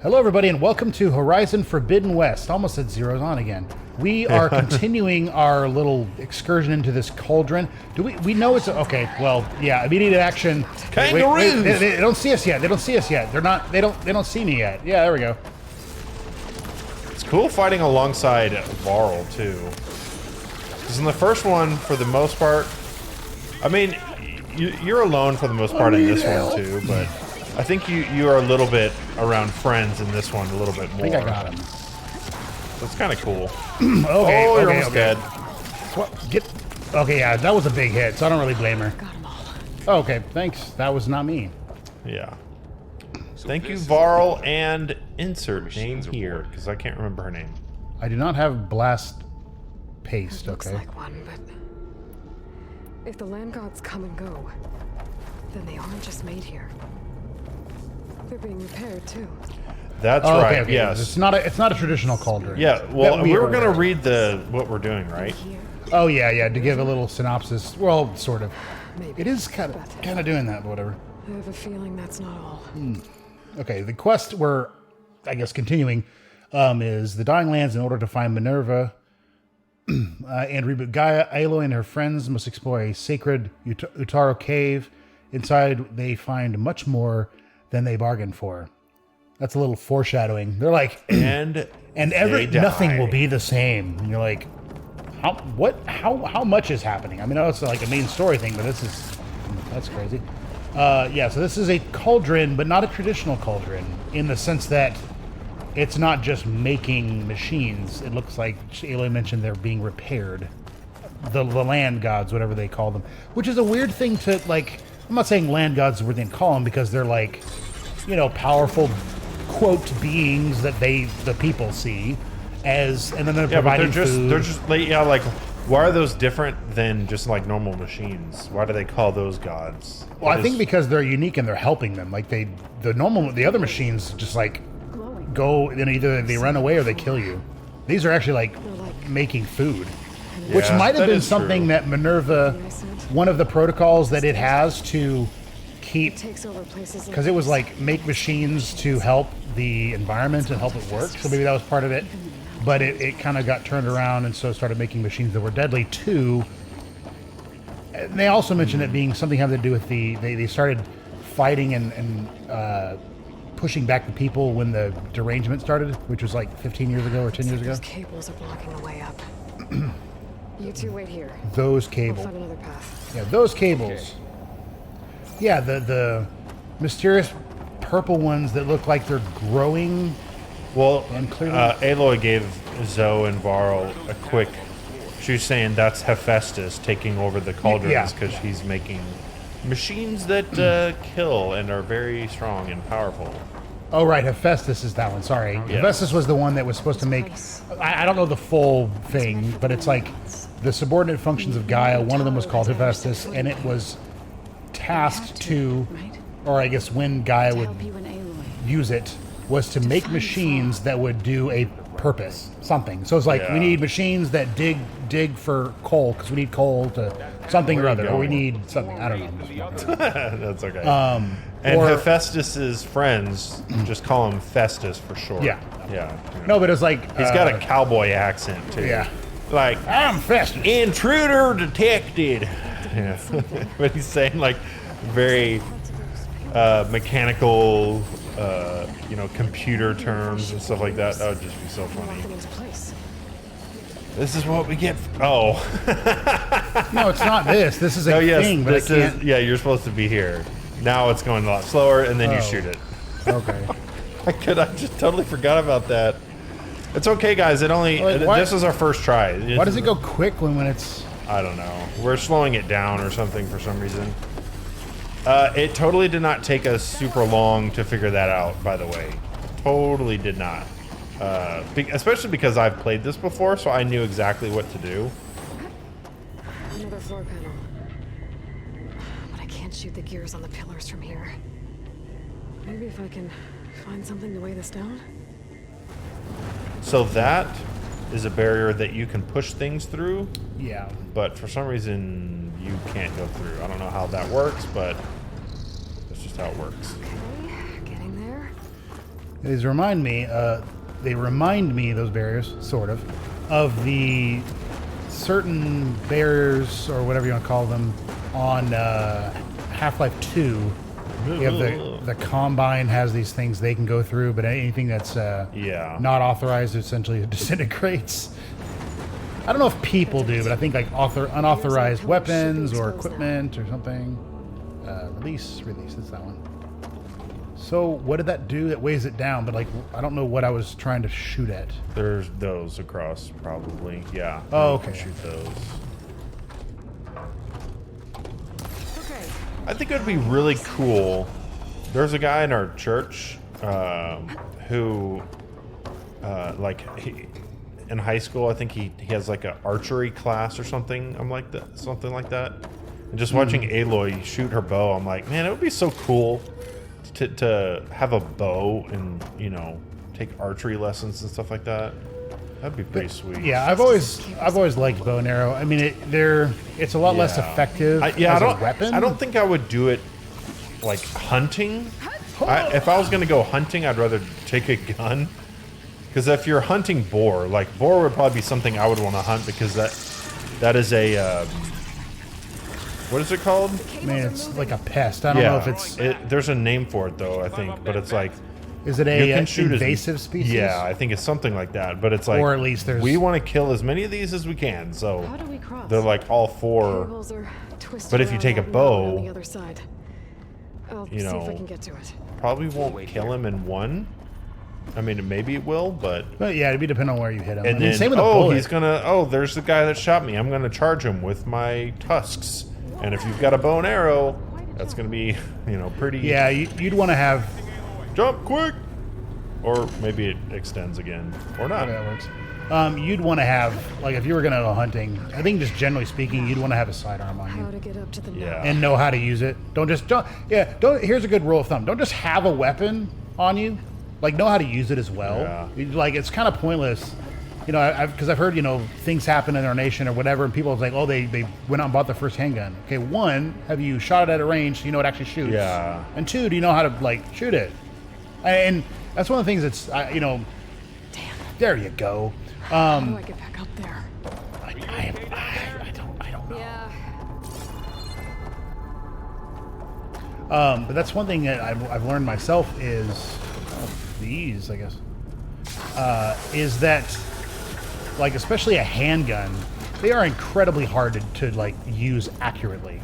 Hello, everybody, and welcome to Horizon Forbidden West. Almost said zeros on again. We are continuing our little excursion into this cauldron. Do we know it's okay? Well, yeah, immediate action. Kangaroos! They don't see us yet. They don't see us yet. They're not. They don't see me yet. Yeah, there we go. It's cool fighting alongside Varl too. Because in the first one, for the most part, I mean, you're alone for the most part in this one too, but I think you are a little bit around friends in this one a little bit more. I think I got him. That's kind of cool. Okay, oh, you're okay, almost okay. dead. What? Okay, yeah, that was a big hit, so I don't really blame her. Got 'em all. Oh, okay, thanks. That was not me. Yeah. Thank you, Varl, and insert name here, because I can't remember her name. I do not have blast paste. Looks Okay. like one, but if the land gods come and go, then they aren't just made here. They're being repaired too. That's Oh, right. okay, okay. Yes. It's not a traditional cauldron. Yeah. Well, That we were are- gonna read what we're doing, right? Here, Oh yeah. To give a little synopsis. Well, sort of. maybe. It is kind of doing that, but whatever. I have a feeling that's not all. Okay, the quest we're, I guess, continuing is the Dying Lands in order to find Minerva and reboot Gaia. Aloy and her friends must explore a sacred Utaru cave. Inside, they find much more than they bargained for. That's a little foreshadowing. They're like, And they die. nothing will be the same. And you're like, how much is happening? I mean, I know it's like a main story thing, but that's crazy. Yeah, so this is a cauldron, but not a traditional cauldron in the sense that it's not just making machines. It looks like Aloy mentioned they're being repaired. The land gods, whatever they call them, which is a weird thing to like. I'm not saying land gods is what they call them because they're like, powerful quote beings that the people see as, and then they're providing food. They're just like, why are those different than just like normal machines? Why do they call those gods? Well, I think because they're unique and they're helping them. Like the other machines just like go and either they run away or they kill you. These are actually like making food, which Yeah, might have that been is something true. that Minerva, one of the protocols that it has to keep, Takes over places because it was like make machines to help the environment and help it work. So maybe that was part of it. But it kind of got turned around and so started making machines that were deadly too. And they also mentioned it being something having to do with they started fighting and pushing back the people when the derangement started, which was like 15 years ago or 10 years ago. Those cables are blocking the way up. You two wait here. Those We'll cables. find another path. Yeah, those cables. Yeah, the mysterious purple ones that look like they're growing. Well, And clearly- Aloy gave Zoe and Varl a quick. She was saying that's Hephaestus taking over the cauldrons because he's making machines that kill and are very strong and powerful. Oh, right, Hephaestus is that one. Sorry. Yeah. Hephaestus was the one that was supposed to make... I don't know the full thing, but it's like the subordinate functions of Gaia. One of them was called Hephaestus, and it was tasked to, or I guess when Gaia would use it, was to make machines that would do a purpose, something. So it's like, we Yeah. need machines that dig for coal, because we need coal to something or other, or we need something. I don't know. That's okay. And or- Hephaestus's friends just call him Festus for short. Yeah. Yeah. No, but it's like... He's got a cowboy accent too. Yeah. Like, I'm Festus. intruder detected. Yeah. But he's saying like very mechanical, computer terms and stuff like that. That would just be so funny. Lock it into place. This is what we get. Oh. No, it's not this. This is a Oh yes, thing, but this I can't... is. Yeah, you're supposed to be here. Now it's going a lot slower, and then you Oh. shoot it. Okay. I just totally forgot about that. It's okay, guys. Wait, why- This is our first try. Why does it go quick when it's... I don't know. We're slowing it down or something for some reason. It totally did not take us super long to figure that out, by the way. Totally did not. Especially because I've played this before, so I knew exactly what to do. Another floor panel. But I can't shoot the gears on the pillars from here. Maybe if I can find something to weigh this down? So that is a barrier that you can push things through, Yeah. but for some reason you can't go through. I don't know how that works, but that's just how it works. Okay, getting there. These remind me, those barriers, sort of the certain barriers, or whatever you want to call them, on Half-Life 2. You have the Combine has these things they can go through, but anything that's not authorized essentially disintegrates. I don't know if people do, but I think like unauthorized weapons or equipment or something. Release, that's that one. So what did that do? That weighs it down, but like I don't know what I was trying to shoot at. There's those across, probably. Yeah. Oh, you can okay. shoot those. Okay. I think it would be really cool. There's a guy in our church who, in high school, I think he has like an archery class or something. Something like that. And just watching Aloy shoot her bow, I'm like, man, it would be so cool to have a bow and take archery lessons and stuff like that. That'd be pretty sweet. Yeah, I've always liked bow and arrow. I mean, it's a lot less effective as a weapon. I don't think I would do it like hunting. If I was going to go hunting, I'd rather take a gun. Because if you're hunting boar, like boar would probably be something I would want to hunt because that is a what is it called? I mean, it's like a pest. I don't know if it's. There's a name for it though, I think, but it's like. Is it a invasive species? Yeah, I think it's something like that. But it's like, or at least we want to kill as many of these as we can. So How do we cross? they're like all four. But if you take a bow, on the other side. I'll see if I can get to it. Probably won't kill him in one. I mean, maybe it will, but yeah, it'd be depending on where you hit him. And then, same with a bullet. he's gonna. Oh, there's the guy that shot me. I'm gonna charge him with my tusks. And if you've got a bow and arrow, that's gonna be, pretty. Yeah, you'd want to have. Jump quick. Or maybe it extends again, or not. That works. You'd want to have, like, if you were going to go hunting, I think just generally speaking, you'd want to have a sidearm on you. How to get up to the And know how to use it. Don't. Here's a good rule of thumb. Don't just have a weapon on you. Like, know how to use it as well. Yeah. Like, it's kind of pointless. Because I've heard, things happen in our nation or whatever, and people are like, oh, they went out and bought their first handgun. Okay, one, have you shot it at a range so you know it actually shoots? Yeah. And two, do you know how to, like, shoot it? And that's one of the things that's, Damn. There you go. How do I get back up there? I don't know. Yeah. But that's one thing that I've learned myself is these, I guess, is that, like, especially a handgun, they are incredibly hard to like use accurately.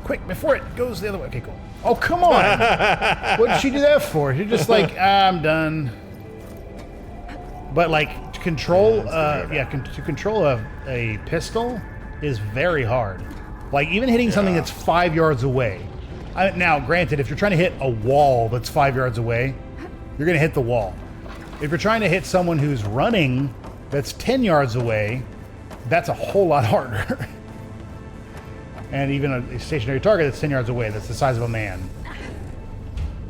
Quick, before it goes the other way. Okay, cool. Oh, come on! What did she do that for? You're just like, I'm done. But like to control, to control a pistol is very hard. Like even hitting something that's 5 yards away. Now, granted, if you're trying to hit a wall that's 5 yards away, you're gonna hit the wall. If you're trying to hit someone who's running that's 10 yards away, that's a whole lot harder. And even a stationary target that's 10 yards away, that's the size of a man.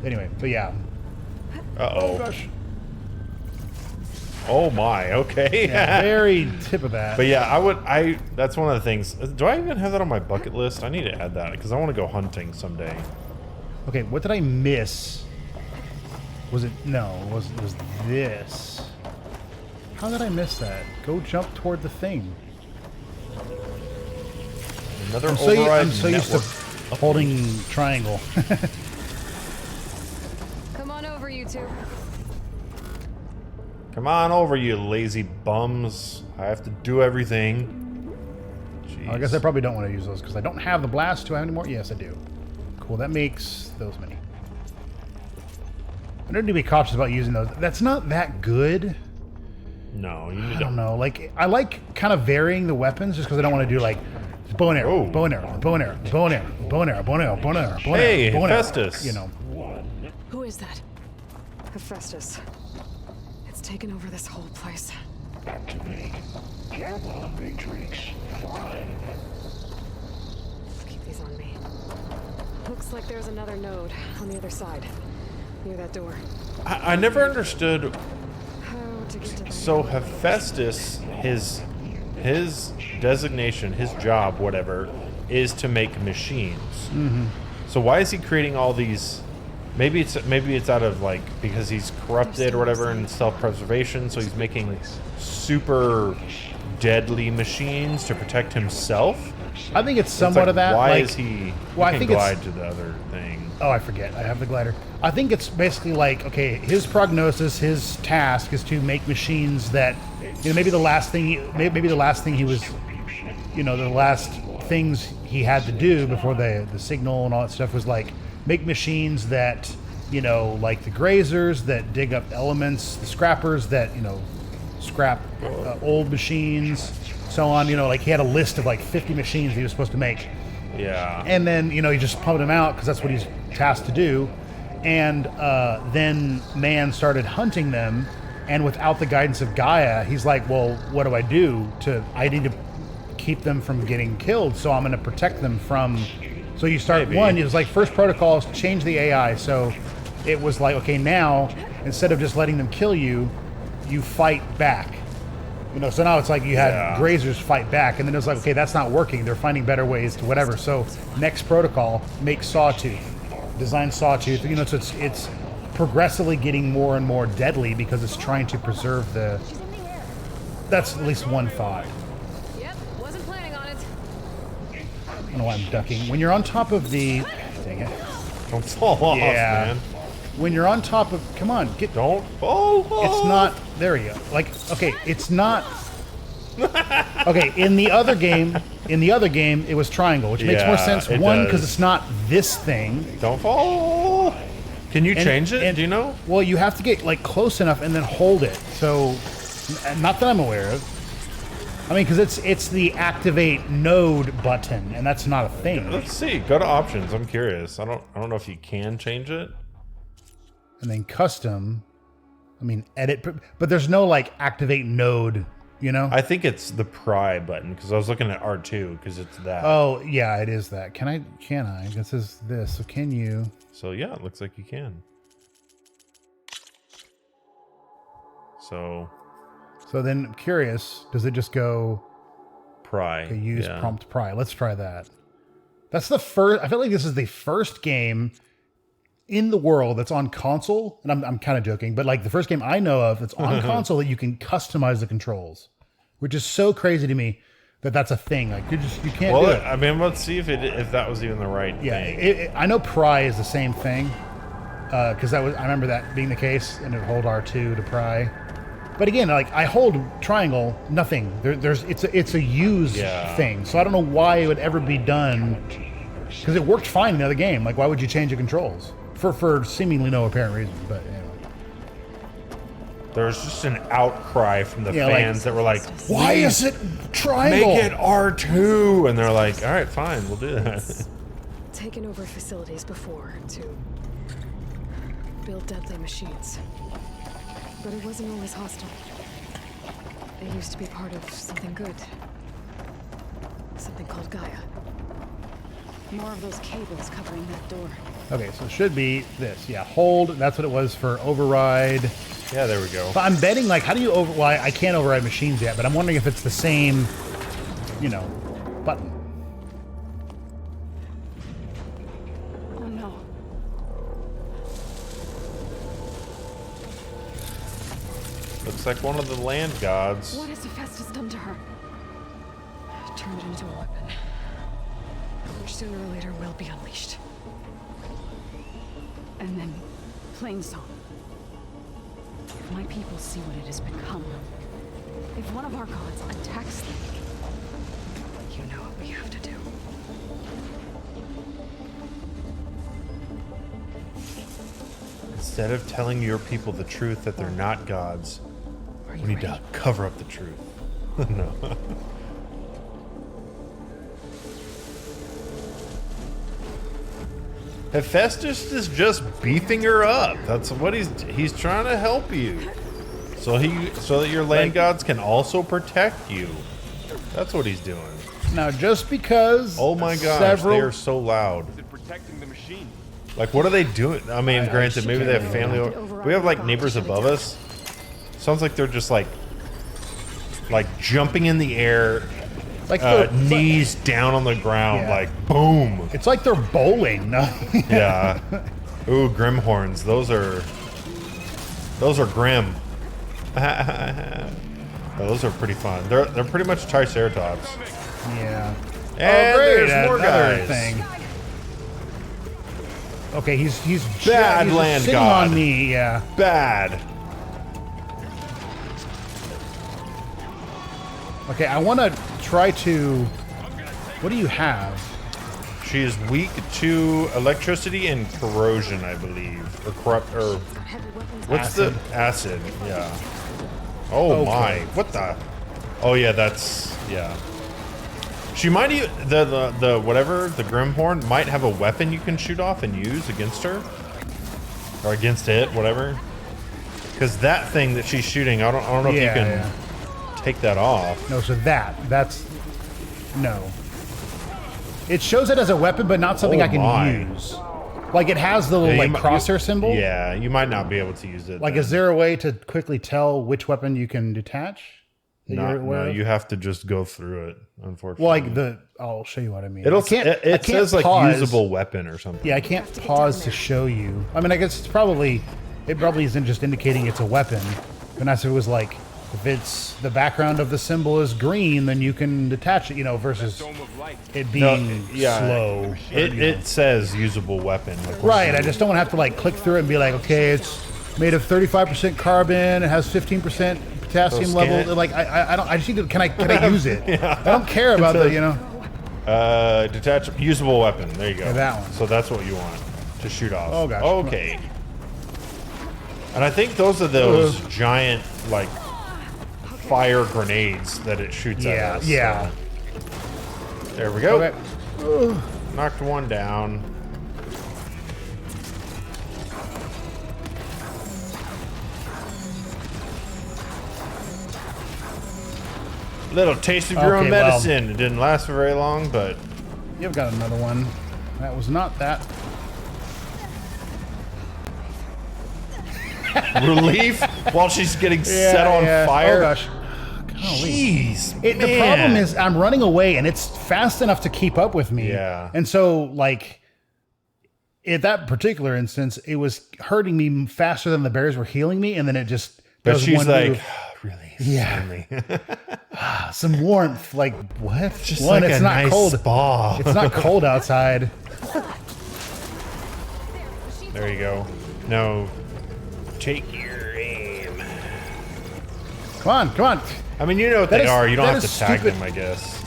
Anyway, but yeah. Uh-oh. Oh, gosh. Oh, my. Okay. Yeah, very tip of that. But yeah, that's one of the things. Do I even have that on my bucket list? I need to add that because I want to go hunting someday. Okay, what did I miss? Was it, no, it was this. How did I miss that? Go jump toward the thing. Another I'm override so used to holding triangle. Come on over, you two. Come on over, you lazy bums. I have to do everything. Jeez. I guess I probably don't want to use those because I don't have the blast. Do I have any more? Yes, I do. Cool, that makes those many. I need to be cautious about using those. That's not that good. No, you need I don't know. Like, I like kind of varying the weapons just because I don't want to do like bow and arrow, bow and arrow, bow and arrow, bow and arrow, bow and arrow, bow and arrow, bow and arrow, bow and arrow. Hey, bow and arrow, Hephaestus. You know. Who is that? Hephaestus. It's taken over this whole place. Activate gamma matrix 5. Let's keep these on me. Looks like there's another node on the other side, near that door. I never understood. How to get to the So node. Hephaestus, his designation, his job, whatever, is to make machines. Mm-hmm. So why is he creating all these Maybe it's out of like because he's corrupted or whatever and self-preservation, so he's making super deadly machines to protect himself. I think it's somewhat of that. Why like, is he? Well, He I can think it's. glide to the other thing. Oh, I forget. I have the glider. I think it's basically like, okay, his prognosis, his task is to make machines that, maybe the last thing he was, the last things he had to do before the signal and all that stuff was like make machines that, like the grazers that dig up elements, the scrappers that, scrap old machines, so on. Like he had a list of like 50 machines he was supposed to make. Yeah. And then, he just pumped them out because that's what he's tasked to do. And then man started hunting them. And without the guidance of Gaia, he's like, well, what do? I need to keep them from getting killed. So I'm going to protect them from. So you start one, it was like first protocol is change the AI. So it was like, okay, now instead of just letting them kill you, you fight back. So now it's like you had grazers fight back, and then it was like, okay, that's not working. They're finding better ways to whatever. So next protocol, make sawtooth, design sawtooth. So it's progressively getting more and more deadly because it's trying to preserve the. That's at least one thought. Yep, wasn't planning on it. I don't know why I'm ducking. When you're on top of the, dang it. Don't fall off, man. When you're on top of, come on, get. Don't fall off. It's not. There you go. Like, okay, it's not. Okay, in the other game, it was triangle, which makes more sense. One, because it's not this thing. Don't fall. Can you change it? Do you know? Well, you have to get like close enough and then hold it. So, not that I'm aware of. I mean, because it's the activate node button, and that's not a thing. Let's see. Go to options. I'm curious. I don't know if you can change it. And then custom. I mean, edit, but there's no like activate node. I think it's the pry button because I was looking at R2 because it's that. Oh yeah, it is that. Can I? This is this. So can you? So yeah, it looks like you can. So then I'm curious, does it just go pry? Okay, use prompt pry. Let's try that. That's the first. I feel like this is the first game in the world that's on console, and I'm kind of joking, but like the first game I know of that's on console that you can customize the controls, which is so crazy to me that that's a thing. Like you can't do it. I mean, let's see if that was even the right thing. I know pry is the same thing because I remember that being the case, and it would hold R2 to pry. But again, like I hold triangle, nothing. It's a use thing, so I don't know why it would ever be done because it worked fine in the other game. Like why would you change the controls? For seemingly no apparent reason, but anyway. There's just an outcry from the fans that were like, why is it triangle? Make it R2! And they're like, alright, fine, we'll do that. Taken over facilities before to build deadly machines. But it wasn't always hostile. It used to be part of something good. Something called Gaia. More of those cables covering that door. Okay, so it should be this. Yeah, hold. That's what it was for override. Yeah, there we go. But I'm betting, like, how do you well, I can't override machines yet, but I'm wondering if it's the same, button. Oh no. Looks like one of the land gods. What has Hephaestus done to her? Turned it into a weapon, which sooner or later will be unleashed. And then, Plainsong. If my people see what it has become, if one of our gods attacks them, you know what we have to do. Instead of telling your people the truth that they're not gods, we need to cover up the truth. No. Hephaestus is just beefing her up. That's what he's trying to help you. So that your land gods can also protect you. That's what he's doing. Now, just because oh my gosh, they are so loud. Is it protecting the machine? Like, what are they doing? I mean, granted, maybe they have family. We have like neighbors above us. Sounds like they're just like jumping in the air, like knees down on the ground, like boom. It's like they're bowling. Yeah. Ooh, grim horns. Those are grim. Oh, those are pretty fun. They're pretty much Triceratops. Yeah. And great, there's more another guys. thing. Okay, he's Bad he's land sitting god. on me. Yeah. Bad. Okay, I want to try to. What do you have? She is weak to electricity and corrosion, I believe, or corrupt, or Heavy weapons. what's the acid? Yeah. Oh Okay. my! What the? Oh yeah, that's yeah. She might the whatever the Grimhorn might have a weapon you can shoot off and use against her, or against it, whatever. Because that thing that she's shooting, I don't know if you can take that off. No, so that's no. It shows it as a weapon, but not something Oh I can my. use. Like it has the little Yeah, like you mi- crosshair symbol. Yeah, you might not be able to use it. Like, then. is there a way to quickly tell which weapon you can detach? that you're aware No, of? you have to just go through it. Unfortunately, Well, like I'll show you what I mean. It'll I can't, it I can't says like pause. usable weapon or something. Yeah, I can't pause to show you. I mean, I guess it probably isn't just indicating it's a weapon. But as if it was like, if it's the background of the symbol is green, then you can detach it, versus it being slow. It says usable weapon. Like, Right, I just don't want to have to like click through it and be like, okay, it's made of 35% carbon, it has 15% potassium So scan level. it. Like I don't. I just need to. Can I use it? I don't care about the. detach usable weapon. There you go. Yeah, that one. So that's what you want to shoot off. Oh, gosh. Okay. And I think those are those giant like fire grenades that it shoots Yeah, at us. yeah. So. There we go. Okay. Knocked one down. Little taste of your own Okay, well. medicine. It didn't last for very long, but You've got another one. That was not that. relief while she's getting set on fire. Oh gosh. Golly. Jeez, The problem is I'm running away and it's fast enough to keep up with me. Yeah. And so like in that particular instance, it was hurting me faster than the bears were healing me, and then it just But does she's one like, move. really? Yeah. Me. Some warmth. Like what? Just One, like it's a not nice cold. spa. It's not cold outside. There you go. No, take your aim. Come on. I mean, you know what That they is- are. You don't that have to is tag stupid. them, I guess.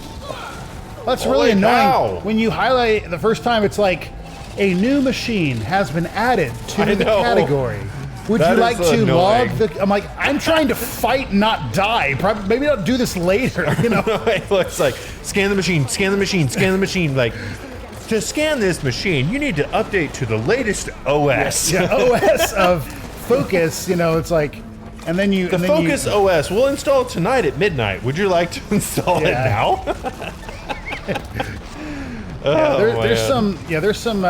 That's Holy really annoying. cow. When you highlight the first time, it's like a new machine has been added to I the know. category. Would That you like is to annoying. log the? I'm like, I'm trying to fight, not die. Probably, maybe I'll do this later. It's like scan the machine, scan the machine, scan the machine. Like to scan this machine, you need to update to the latest OS. Yeah, OS of Focus. It's like, and then you The and then Focus you, OS. We'll install it tonight at midnight. Would you like to install it Yeah. now? there's some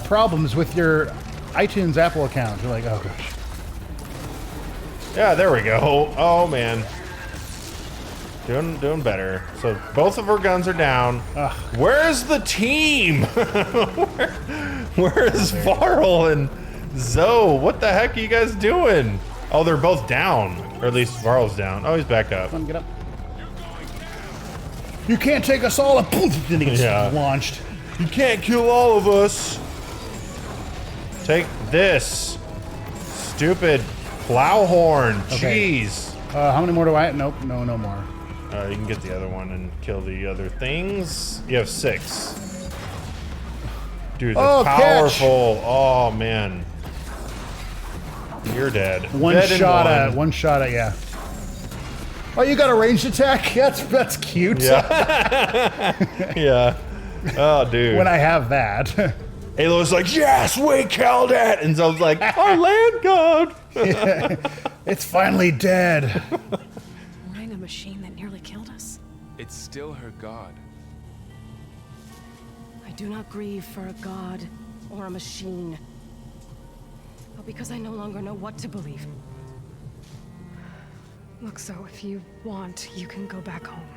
problems with your iTunes Apple account. You're like, oh gosh. Yeah, there we go. Oh man, doing better. So both of her guns are down. Where's the team? Where is Varl and Zoe? What the heck are you guys doing? Oh, they're both down, or at least Varl's down. Oh, he's back up. Come on, get up. You can't take us all. And poof, then he gets Yeah. launched. You can't kill all of us. Take this, stupid plow horn. Okay. Jeez. How many more do I? Nope, no more. You can get the other one and kill the other things. You have 6. Dude, that's Oh, catch. powerful. Oh, man. You're dead. One Dead in shot one. at, yeah. Oh, you got a ranged attack? That's cute. Yeah. Yeah. Oh, dude. When I have that. Alo's like, yes, we killed it. And Zoe's like, our land god. It's finally dead. Mourning a machine that nearly killed us? It's still her god. I do not grieve for a god or a machine, but because I no longer know what to believe. Look, so if you want, you can go back home.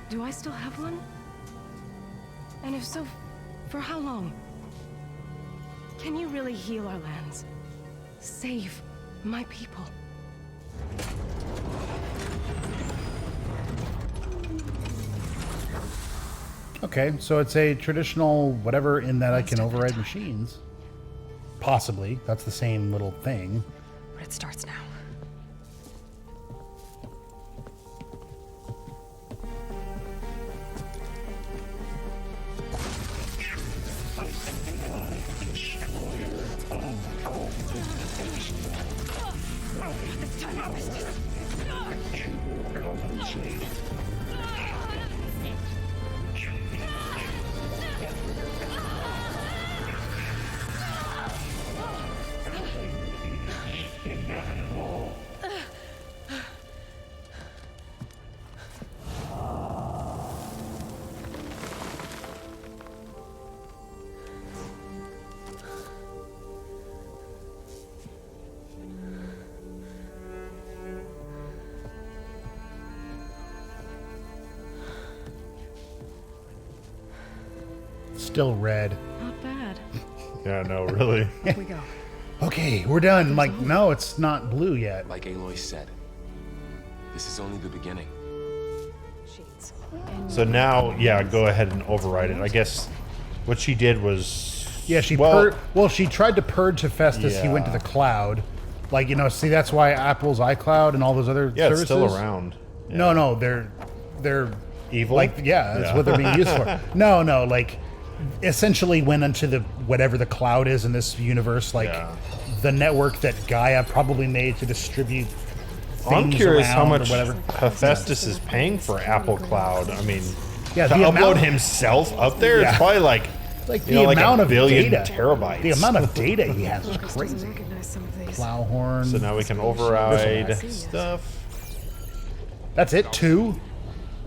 Do I still have one? And if so, for how long? Can you really heal our lands? Save my people? Okay, so it's a traditional whatever in that I can override machines. Possibly. That's the same little thing. But it starts now. Still red. Not bad. Yeah, no, really. Here we go. Okay, we're done. I'm like, no, it's not blue yet. Like Aloy said, this is only the beginning. Sheets. So now, yeah, go ahead and override it. I guess what she did was... Yeah, she she tried to purge Hephaestus. He went to the cloud. Like, you know, see, that's why Apple's iCloud and all those other services. It's still around. Yeah. No, they're evil. Like, that's what they're being used for. No, like, essentially went into the whatever the cloud is in this universe, like the network that Gaia probably made to distribute things. I'm curious how around much or whatever. Hephaestus is paying for Apple Cloud. I mean, Yeah, to the upload amount- himself up there, it's probably like the like amount a of billion data, terabytes. the amount of data he has is Doesn't crazy. recognize some of these. Plowhorn. So now we can override This stuff. That's it. 2.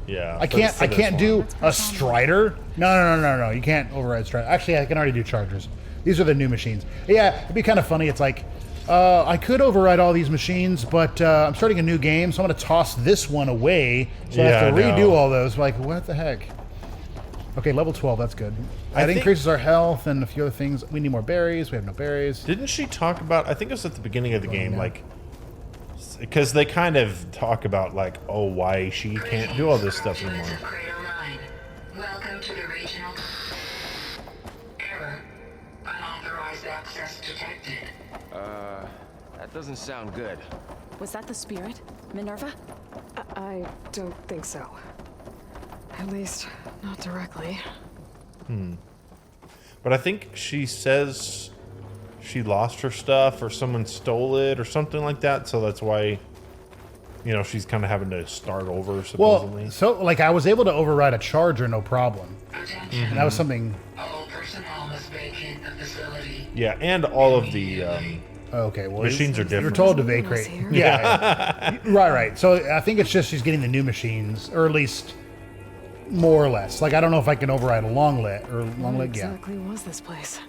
Yeah. I can't do a Strider. No. You can't override Strider. Actually, I can already do Chargers. These are the new machines. Yeah, it'd be kind of funny. It's like, I could override all these machines, but I'm starting a new game, so I'm going to toss this one away. So I have to redo all those. Like, what the heck? Okay, level 12. That's good. That increases our health and a few other things. We need more berries. We have no berries. Didn't she talk about? I think it was at the beginning of the game, like, because they kind of talk about like, oh, why she can't do all this stuff anymore. Welcome to the regional error. Unauthorized access detected. That doesn't sound good. Was that the spirit, Minerva? I don't think so. At least, not directly. But I think she says she lost her stuff or someone stole it or something like that. So that's why, you know, she's kind of having to start over, supposedly. Well, so, like, I was able to override a Charger, no problem. Attention. And that was something... All personnel must vacate the facility. Yeah, and all of the Okay, well, machines are different. You're told to Someone else vacate. here? Yeah. Right. So I think it's just she's getting the new machines, or at least more or less. Like, I don't know if I can override a long leg. What exactly was this place?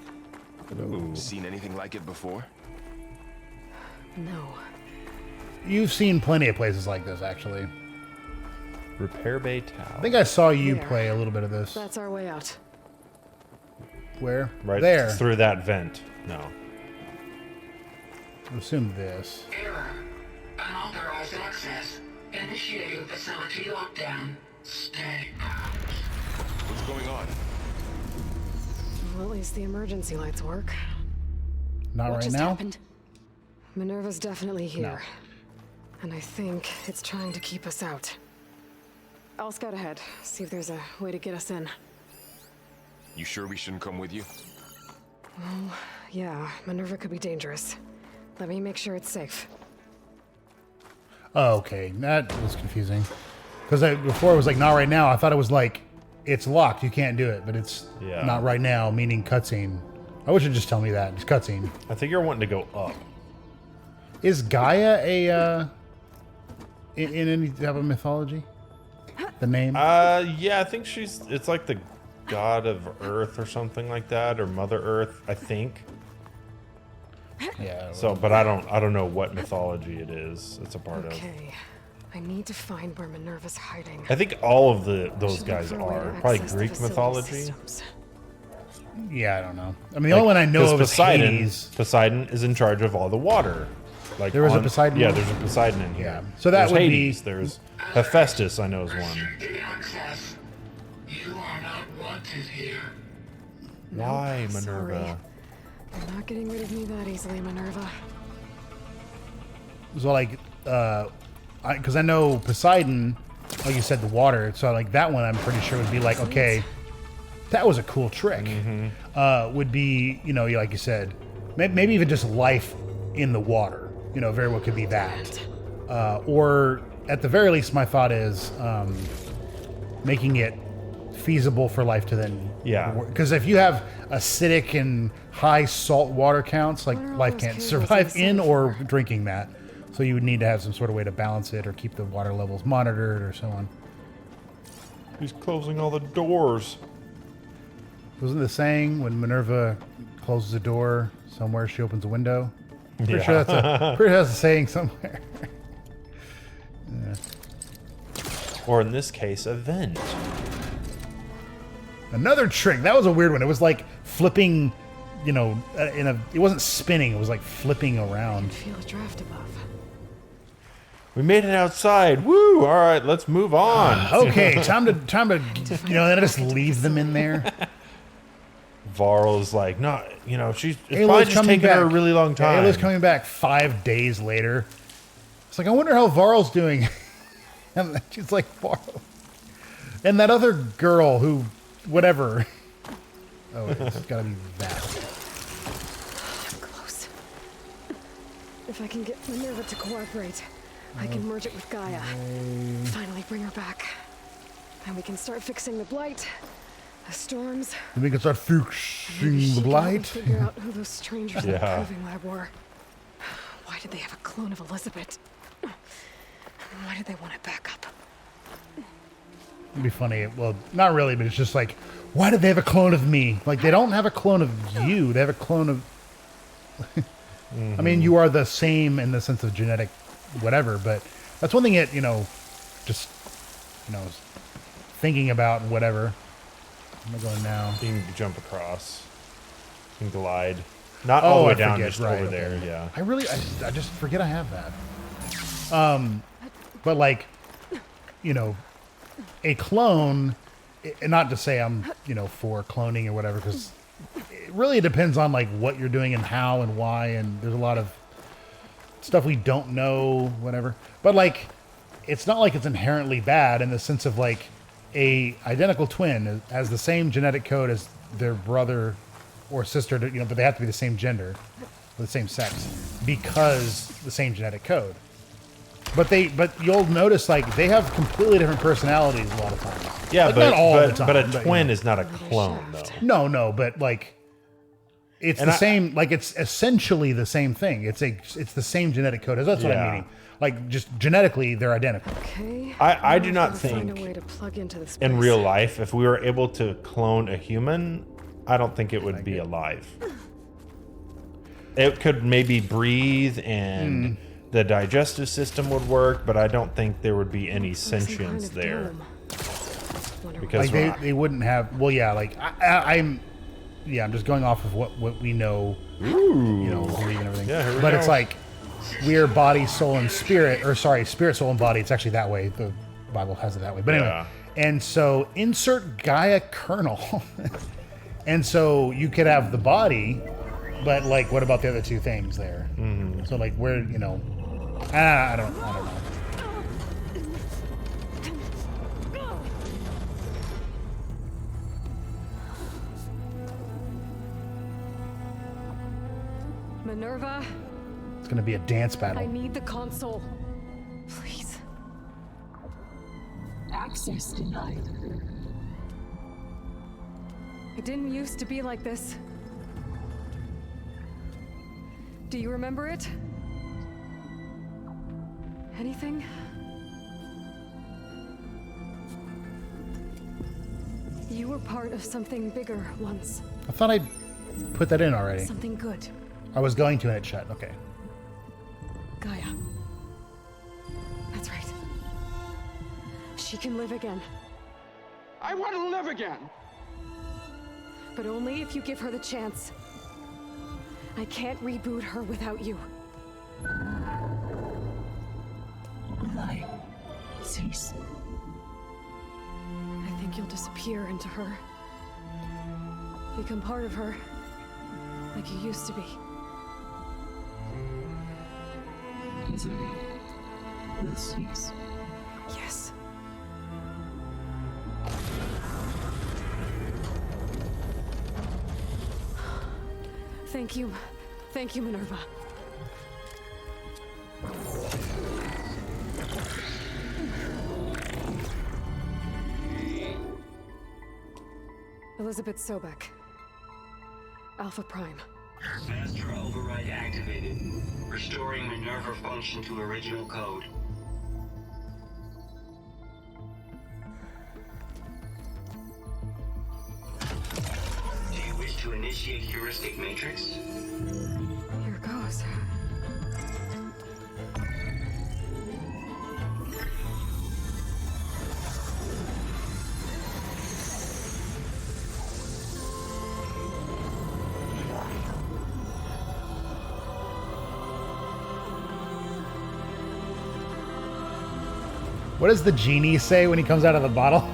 Seen anything like it before? No. You've seen plenty of places like this, actually. Repair Bay Tower. I think I saw you There. play a little bit of this. That's our way out. Where? Right There. through that vent. No. I assume this. Error. Unauthorized access. Initiating facility lockdown. Stay out. What's going on? Well, at least the emergency lights work. Not What right just now. happened? Minerva's definitely here. And I think it's trying to keep us out. I'll scout ahead, see if there's a way to get us in. You sure we shouldn't come with you? Yeah, Minerva could be dangerous. Let me make sure it's safe. Oh, okay. That was confusing. Because before it was like, not right now. I thought it was like, it's locked. You can't do it. But it's not right now, meaning cutscene. I wish you'd just tell me that. It's cutscene. I think you're wanting to go up. Is Gaia in any type of mythology? The name? Yeah, I think it's like the god of Earth or something like that, or Mother Earth, I think. Yeah. So, but I don't know what mythology it is. It's a part of. Okay. I need to find where Minerva's hiding. I think all of those Should look guys for a way to are probably access the Greek facility mythology. systems. Yeah, I don't know. I mean, the only one I know of is Hades. Poseidon is in charge of all the water. Like There was a Poseidon Yeah, one? there's a Poseidon in here. Yeah. So that there's would Hades, be... There's Hephaestus, I know is one. Restricted access. You are not wanted here. Why, Nope, Minerva? sorry. You're not getting rid of me that easily, Minerva. So like, because I know Poseidon, like you said, the water. So like that one, I'm pretty sure would be like, okay, that was a cool trick. Would be, you know, like you said, maybe even just life in the water. You know, very well could be that. Or at the very least, my thought is making it feasible for life to then. Yeah. Because if you have acidic and high salt water counts, like What are all life those can't cables survive inside in or for? drinking that. So you would need to have some sort of way to balance it or keep the water levels monitored or so on. He's closing all the doors. Wasn't the saying when Minerva closes a door somewhere, she opens a window? Pretty Yeah. sure that's a saying somewhere. Or in this case, a vent. Another trick. That was a weird one. It was like flipping, you know, it wasn't spinning. It was like flipping around. Feel a draft above. We made it outside. Woo! All right, let's move on. Okay, time to, you know, then I just leave them in there. Varl's like, no, you know, it's Ayla's probably just coming taking her a back. really long time. Ayla's coming back 5 days later. It's like, I wonder how Varl's doing. And she's like, Varl. And that other girl who, whatever. Oh, it's gotta be that. Close. If I can get Minerva to cooperate, I can merge it with Gaia. Finally bring her back. And we can start fixing the blight, the storms. And we can start Maybe fixing she the can help me blight. figure out who those strangers in the Yeah. proving lab were. Why did they have a clone of Elizabeth? Why did they want it back up? It'd be funny. Well, not really, but it's just like, why did they have a clone of me? Like, they don't have a clone of you. They have a clone of... I mean, you are the same in the sense of genetic whatever, but that's one thing that, you know, just, you know, thinking about and whatever. I'm going now. You can jump across. You can glide. Not all the way I down, forget, just right, over there, okay. yeah. I just forget I have that. But like, you know, a clone, and not to say I'm, you know, for cloning or whatever, because it really depends on like what you're doing and how and why, and there's a lot of stuff we don't know, whatever. But like, it's not like it's inherently bad in the sense of like a identical twin has the same genetic code as their brother or sister, you know, but they have to be the same gender, or the same sex, because the same genetic code. But you'll notice like they have completely different personalities a lot of times. Yeah, Like, but, not all but, the time, but a you know. twin is not a clone, though. No, but like it's And the same. Like it's essentially the same thing. It's the same genetic code. That's what Yeah. I'm meaning. Like just genetically, they're identical. Okay. I do now not I've gotta find think a way to plug into this In place. real life, if we were able to clone a human, I don't think it would be alive. It could maybe breathe and the digestive system would work, but I don't think there would be any Or some kind sentience of there. dome. Wonder Because Like they wouldn't have. Well, yeah. Like I'm just going off of what we know. Ooh. You know, believe and everything. Yeah, here we but go. it's like we're body, soul, and spirit. Or sorry, spirit, soul, and body. It's actually that way. The Bible has it that way. But anyway, Yeah. and so insert Gaia kernel, and so you could have the body, but like, what about the other two things there? Mm-hmm. So like, where you know, I don't know. Minerva, It's gonna be a dance I battle. need the console. Please. Access denied. It didn't used to be like this. Do you remember it? Anything? You were part of something bigger once. I thought I'd put that in already. Something good. I was going to, and it shut. Okay. Gaia. That's right. She can live again. I want to live again. but only if you give her the chance. I can't reboot her without you. Light, cease. I think you'll disappear into her. Become part of her, like you used to be. Easily. Will cease. Yes. Thank you. Thank you, Minerva. Elizabeth Sobek. Alpha Prime. Master override activated. Restoring MINERVA function to original code. Do you wish to initiate heuristic matrix? Here goes. What does the genie say when he comes out of the bottle?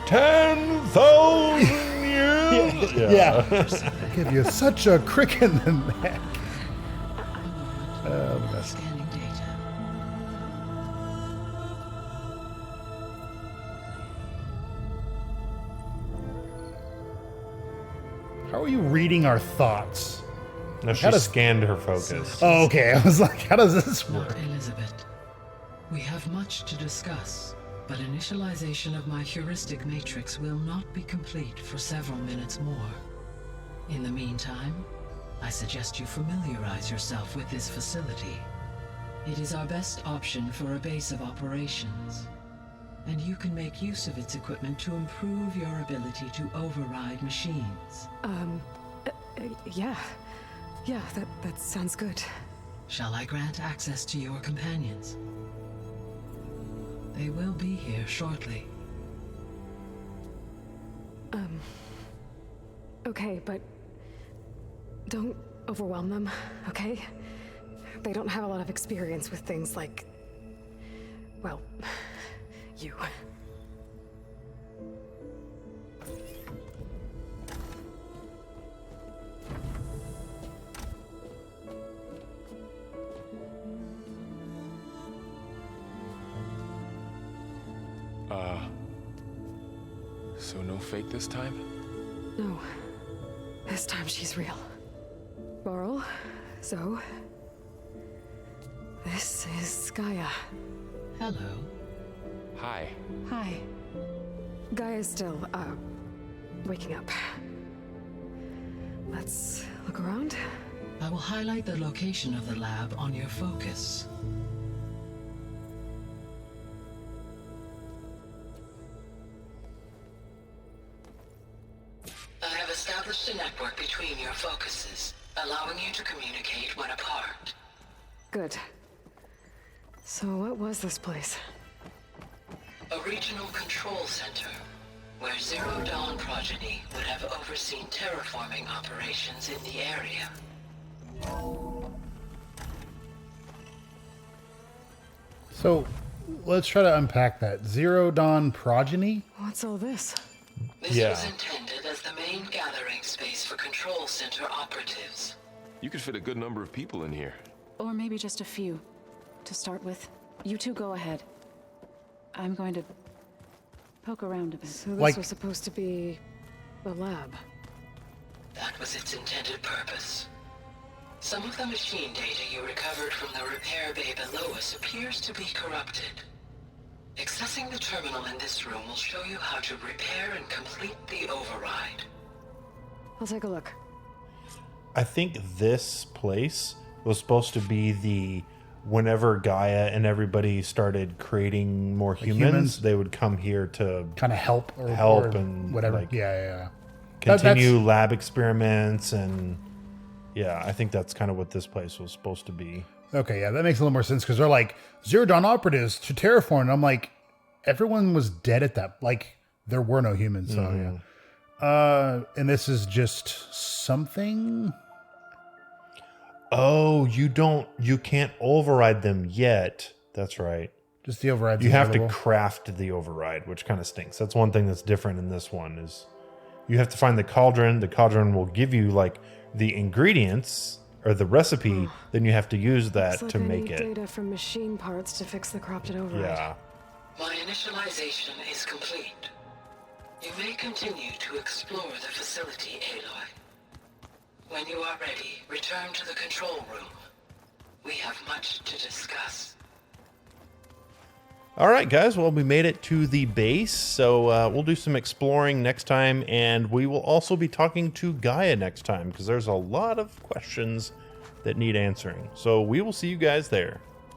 10,000 years. Yeah. I'll give you such a crick in the neck. Scanning data. How are you reading our thoughts? No, she How does- scanned her focus. Oh, okay. I was like, how does this Not work? Elizabeth. We have much to discuss, but initialization of my heuristic matrix will not be complete for several minutes more. In the meantime, I suggest you familiarize yourself with this facility. It is our best option for a base of operations, and you can make use of its equipment to improve your ability to override machines. Yeah. Yeah, that sounds good. Shall I grant access to your companions? They will be here shortly. Okay, but don't overwhelm them, okay? They don't have a lot of experience with things like, well, you. So no fake this time? No. This time she's real. Laurel, Zoe. This is Gaia. Hello. Hi. Hi. Gaia's still, waking up. Let's look around. I will highlight the location of the lab on your focus. I have established a network between your focuses, allowing you to communicate when apart. Good. So what was this place? A regional control center, where Zero Dawn progeny would have overseen terraforming operations in the area. So let's try to unpack that. Zero Dawn progeny? What's all this? This Yeah. was intended as the main gathering space for control center operatives. You could fit a good number of people in here. Or maybe just a few. To start with, you two go ahead. I'm going to poke around a bit. So this Like- was supposed to be a lab. That was its intended purpose. Some of the machine data you recovered from the repair bay below us appears to be corrupted. Accessing the terminal in this room will show you how to repair and complete the override. I'll take a look. I think this place was supposed to be the whenever Gaia and everybody started creating more humans, they would come here to Kind of help or and whatever. like, Yeah. continue lab experiments. And yeah, I think that's kind of what this place was supposed to be. Okay, yeah, that makes a little more sense because they're like Zero Dawn operatives to terraform. And I'm like, everyone was dead at that. Like, there were no humans. So yeah. And this is just something. Oh, you can't override them yet. That's right. Just the override. You have to craft the override, which kind of stinks. That's one thing that's different in this one is you have to find the cauldron. The cauldron will give you like the ingredients or the recipe. Then you have to use that Looks like to I make need it. data from machine parts to fix the corrupted override. Yeah. My initialization is complete. You may continue to explore the facility, Aloy. When you are ready, return to the control room. We have much to discuss. All right, guys. Well, we made it to the base, so we'll do some exploring next time, and we will also be talking to Gaia next time because there's a lot of questions that need answering. So we will see you guys there.